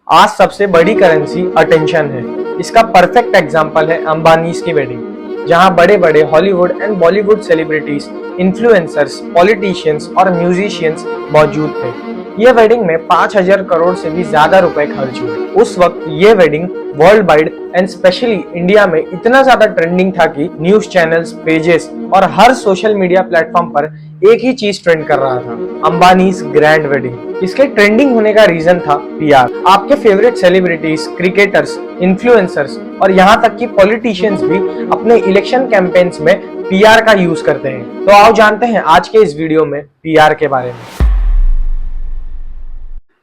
आज सबसे बड़ी करेंसी अटेंशन है। इसका परफेक्ट एग्जांपल है अंबानीज की वेडिंग, जहां बड़े बड़े Hollywood and Bollywood celebrities, influencers, politicians और म्यूजिशियंस मौजूद थे। ये वेडिंग में 5,000 करोड़ से भी ज्यादा रुपए खर्च हुए। उस वक्त ये wedding world wide and specially India में इतना ज्यादा ट्रेंडिंग था कि न्यूज चैनल्स, पेजेस और हर सोशल मीडिया प्लेटफॉर्म पर एक ही चीज ट्रेंड कर रहा था, अंबानीज ग्रैंड वेडिंग। इसके ट्रेंडिंग होने का रीजन था पीआर। आपके फेवरेट सेलिब्रिटीज, क्रिकेटर्स, इन्फ्लुएंसर्स और यहाँ तक कि पॉलिटिशियंस भी अपने इलेक्शन कैंपेन्स में पीआर का यूज करते हैं। तो आओ जानते हैं आज के इस वीडियो में पीआर के बारे में।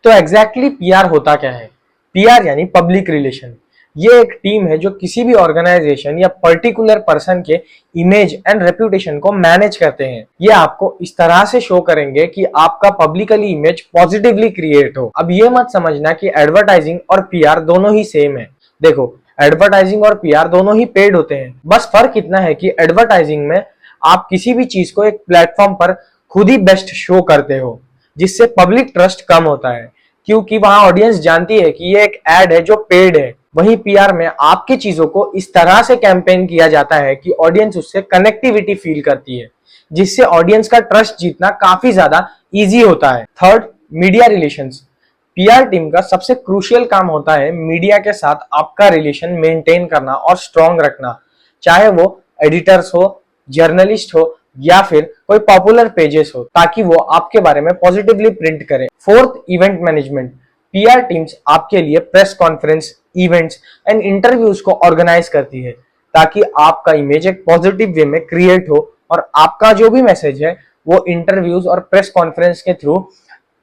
तो एग्जैक्टली पीआर होता क्या है? पीआर यानी पब्लिक रिलेशन। ये एक टीम है जो किसी भी ऑर्गेनाइजेशन या पर्टिकुलर पर्सन के इमेज एंड रेपुटेशन को मैनेज करते हैं। ये आपको इस तरह से शो करेंगे कि आपका पब्लिकली इमेज पॉजिटिवली क्रिएट हो। अब ये मत समझना कि एडवर्टाइजिंग और पीआर दोनों ही सेम है। देखो, एडवर्टाइजिंग और पीआर दोनों ही पेड होते हैं। बस फर्क इतना है कि एडवर्टाइजिंग में आप किसी भी चीज को एक प्लेटफॉर्म पर खुद ही बेस्ट शो करते हो, जिससे पब्लिक ट्रस्ट कम होता है, क्योंकि वहां ऑडियंस जानती है कि ये एक एड है जो पेड है। वहीं पीआर में आपकी चीजों को इस तरह से कैंपेन किया जाता है कि ऑडियंस उससे कनेक्टिविटी फील करती है, जिससे ऑडियंस का ट्रस्ट जीतना काफी ज्यादा इजी होता है। Third, media relations. PR team का सबसे क्रूशियल काम होता है मीडिया के साथ आपका रिलेशन मेंटेन करना और स्ट्रॉन्ग रखना, चाहे वो एडिटर्स हो, जर्नलिस्ट हो या फिर कोई पॉपुलर पेजेस हो, ताकि वो आपके बारे में पॉजिटिवली प्रिंट करें। Fourth, event management. PR teams आपके लिए press conference, events and interviews को ऑर्गेनाइज करती है, ताकि आपका इमेज एक पॉजिटिव वे में क्रिएट हो और आपका जो भी मैसेज है वो इंटरव्यूज और प्रेस कॉन्फ्रेंस के थ्रू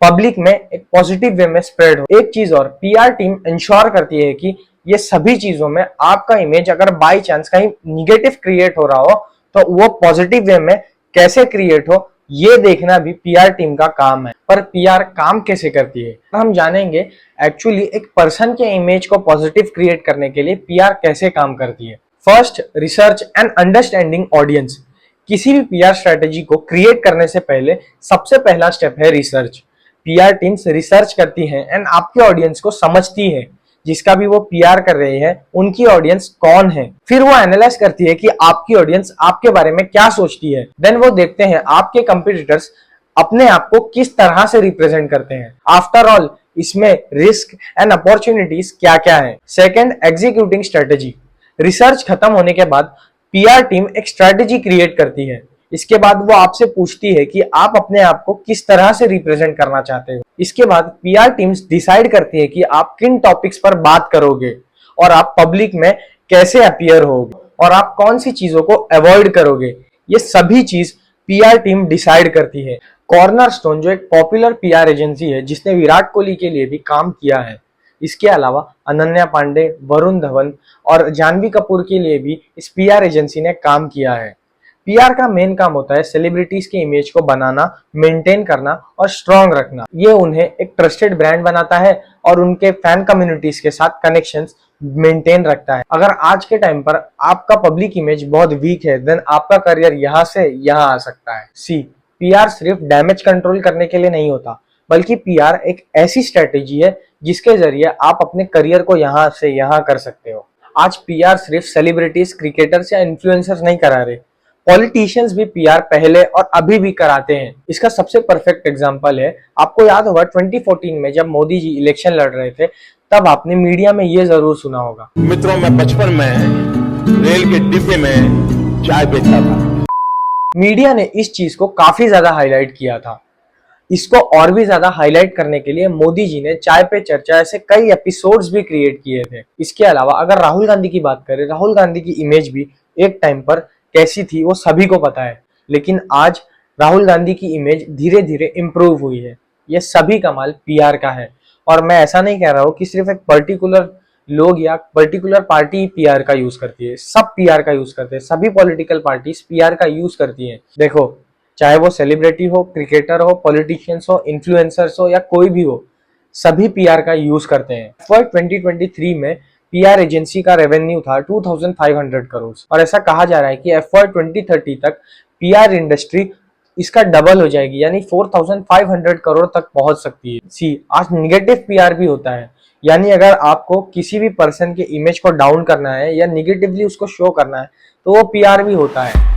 पब्लिक में एक पॉजिटिव वे में स्प्रेड हो। एक चीज और, पीआर टीम इंश्योर करती है कि ये सभी चीजों में आपका इमेज अगर बाई चांस कहीं निगेटिव क्रिएट हो रहा हो तो वो पॉजिटिव वे में कैसे क्रिएट हो, ये देखना भी पीआर टीम का काम है। पर पीआर काम कैसे करती है हम जानेंगे। एक्चुअली एक पर्सन के इमेज को पॉजिटिव क्रिएट करने के लिए पीआर कैसे काम करती है। First, research and understanding audience. किसी भी पीआर स्ट्रेटेजी को क्रिएट करने से पहले सबसे पहला स्टेप है रिसर्च। पीआर टीम्स रिसर्च करती हैं एंड आपके ऑडियंस को समझती है, जिसका भी वो पीआर कर रहे हैं उनकी ऑडियंस कौन है। फिर वो एनालाइज करती है कि आपकी ऑडियंस आपके बारे में क्या सोचती है। देन वो देखते हैं आपके कंपटीटर्स अपने आप को किस तरह से रिप्रेजेंट करते हैं। आफ्टर ऑल, इसमें रिस्क एंड अपॉर्चुनिटीज क्या क्या है। Second, executing strategy. रिसर्च खत्म होने के बाद पीआर टीम एक स्ट्रेटेजी क्रिएट करती है। इसके बाद वो आपसे पूछती है कि आप अपने आप को किस तरह से रिप्रेजेंट करना चाहते हो। इसके बाद पीआर टीम्स डिसाइड करती है कि आप किन टॉपिक्स पर बात करोगे और आप पब्लिक में कैसे अपीयर होगे और आप कौन सी चीजों को अवॉइड करोगे। ये सभी चीज पीआर टीम डिसाइड करती है। कॉर्नरस्टोन जो एक पॉपुलर पीआर एजेंसी है जिसने विराट कोहली के लिए भी काम किया है, इसके अलावा अनन्या पांडे, वरुण धवन और जानवी कपूर के लिए भी इस पीआर एजेंसी ने काम किया है। पीआर का मेन काम होता है सेलिब्रिटीज के इमेज को बनाना, मेंटेन करना और स्ट्रॉन्ग रखना। ये उन्हें एक ट्रस्टेड ब्रांड बनाता है और उनके फैन कम्युनिटीज के साथ कनेक्शंस मेंटेन रखता है। अगर आज के टाइम पर आपका पब्लिक इमेज बहुत वीक है, देन आपका करियर यहाँ से यहाँ आ सकता है। सी, पीआर सिर्फ डैमेज कंट्रोल करने के लिए नहीं होता, बल्कि पीआर एक ऐसी स्ट्रेटेजी है जिसके जरिए आप अपने करियर को यहाँ से यहाँ कर सकते हो। आज पीआर सिर्फ सेलिब्रिटीज, क्रिकेटर्स या इन्फ्लुएंसर्स नहीं करा रहे, पॉलिटिशियंस भी पीआर पहले और अभी भी कराते हैं। इसका सबसे परफेक्ट एग्जांपल है, आपको याद होगा 2014 में जब मोदी जी इलेक्शन लड़ रहे थे, तब आपने मीडिया में ये जरूर सुना होगा, मित्रों, मैं बचपन में रेल के डिब्बे में चाय बेचता था। मीडिया ने इस चीज को काफी ज्यादा हाईलाइट किया था। इसको और भी ज्यादा हाईलाइट करने के लिए मोदी जी ने चाय पे चर्चा ऐसे कई एपिसोड्स भी क्रिएट किए थे। इसके अलावा अगर राहुल गांधी की बात करें, राहुल गांधी की इमेज भी एक टाइम पर कैसी थी वो सभी को पता है, लेकिन आज राहुल गांधी की इमेज धीरे धीरे इंप्रूव हुई है। ये सभी कमाल पीआर का है। और मैं ऐसा नहीं कह रहा हूँ कि सिर्फ एक पर्टिकुलर लोग या पर्टिकुलर पार्टी पीआर का यूज करती है, सब पीआर का यूज करते हैं। सभी पॉलिटिकल पार्टीज पीआर का यूज करती हैं। देखो, चाहे वो सेलिब्रिटी हो, क्रिकेटर हो, पॉलिटिशियंस हो, इन्फ्लुएंसर्स हो या कोई भी हो, सभी पीआर का यूज करते हैं। फॉर 2023 में पीआर एजेंसी का रेवेन्यू था 2500 करोड़ और ऐसा कहा जा रहा है कि FY 2030 तक पीआर इंडस्ट्री इसका डबल हो जाएगी, यानी 4500 करोड़ तक पहुंच सकती है। सी, आज निगेटिव पीआर भी होता है। यानी अगर आपको किसी भी पर्सन के इमेज को डाउन करना है या निगेटिवली उसको शो करना है तो वो पीआर भी होता है।